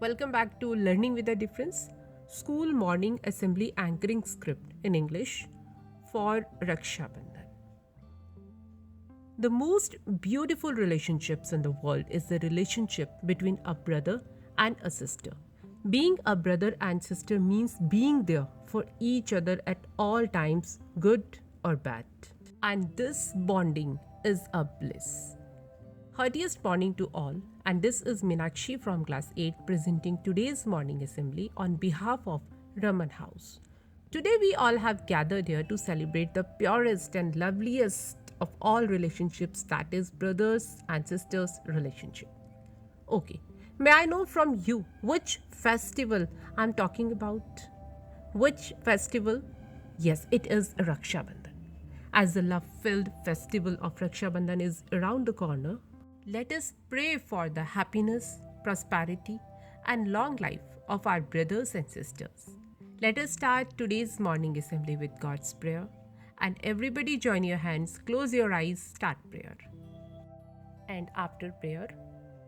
Welcome back to Learning with a Difference, School Morning Assembly Anchoring Script in English for Rakshabandhan. The most beautiful relationships in the world is the relationship between a brother and a sister. Being a brother and sister means being there for each other at all times, good or bad. And this bonding is a bliss. Heartiest morning to all, and this is Meenakshi from class 8 presenting today's morning assembly on behalf of Raman House. Today we all have gathered here to celebrate the purest and loveliest of all relationships, that is brothers and sisters relationship. Okay, may I know from you which festival I'm talking about? Which festival? Yes, it is Rakshabandhan. As the love filled festival of Rakshabandhan is around the corner, let us pray for the happiness, prosperity, and long life of our brothers and sisters. Let us start today's morning assembly with God's prayer. And everybody join your hands, close your eyes, start prayer. And after prayer,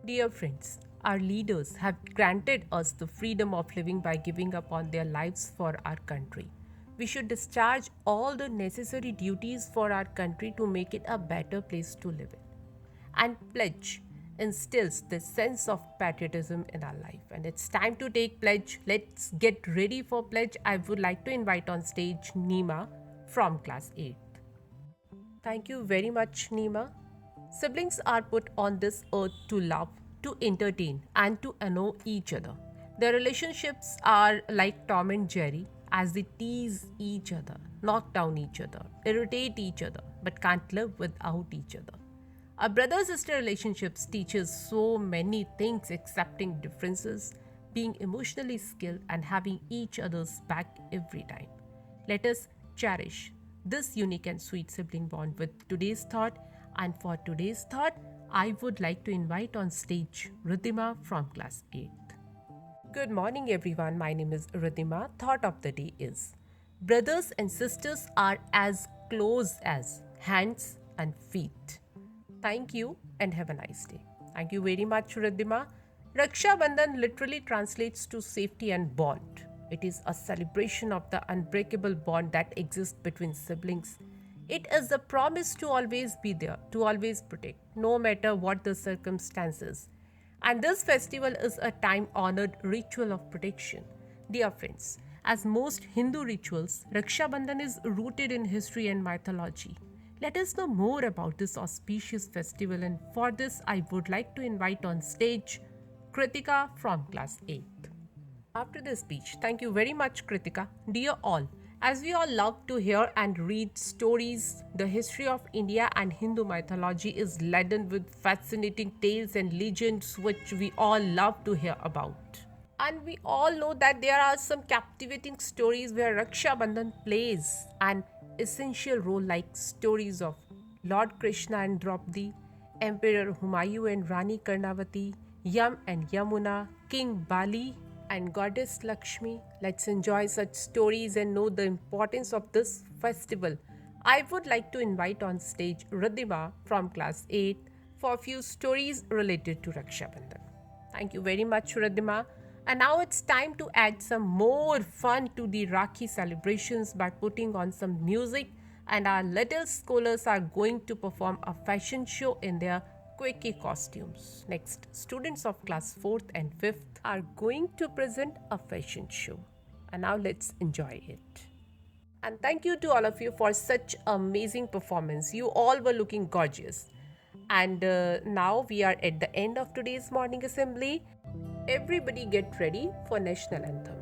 dear friends, our leaders have granted us the freedom of living by giving up on their lives for our country. We should discharge all the necessary duties for our country to make it a better place to live in. And pledge instills this sense of patriotism in our life. And it's time to take pledge. Let's get ready for pledge. I would like to invite on stage Neema from class 8. Thank you very much, Neema. Siblings are put on this earth to love, to entertain, and to annoy each other. Their relationships are like Tom and Jerry, as they tease each other, knock down each other, irritate each other, but can't live without each other. A brother-sister relationships teaches so many things: accepting differences, being emotionally skilled, and having each other's back every time. Let us cherish this unique and sweet sibling bond with today's thought. And for today's thought, I would like to invite on stage Ridhima from class 8. Good morning, everyone. My name is Ridhima. Thought of the day is: brothers and sisters are as close as hands and feet. Thank you and have a nice day. Thank you very much, Ridhima. Raksha Bandhan literally translates to safety and bond. It is a celebration of the unbreakable bond that exists between siblings. It is a promise to always be there, to always protect, no matter what the circumstances. And this festival is a time honored ritual of protection. Dear friends, as most Hindu rituals, Raksha Bandhan is rooted in history and mythology. Let us know more about this auspicious festival, and for this, I would like to invite on stage Kritika from class 8. After this speech, thank you very much, Kritika. Dear all, as we all love to hear and read stories, the history of India and Hindu mythology is laden with fascinating tales and legends which we all love to hear about. And we all know that there are some captivating stories where Raksha Bandhan plays an essential role, like stories of Lord Krishna and Draupadi, Emperor Humayun and Rani Karnavati, Yam and Yamuna, King Bali and Goddess Lakshmi. Let's enjoy such stories and know the importance of this festival. I would like to invite on stage Ridhima from class 8 for a few stories related to Raksha Bandhan. Thank you very much, Ridhima. And now it's time to add some more fun to the Rakhi celebrations by putting on some music, and our little scholars are going to perform a fashion show in their quirky costumes. Next, students of class 4th and 5th are going to present a fashion show. And now let's enjoy it. And thank you to all of you for such amazing performance. You all were looking gorgeous. And now we are at the end of today's morning assembly. Everybody get ready for national anthem.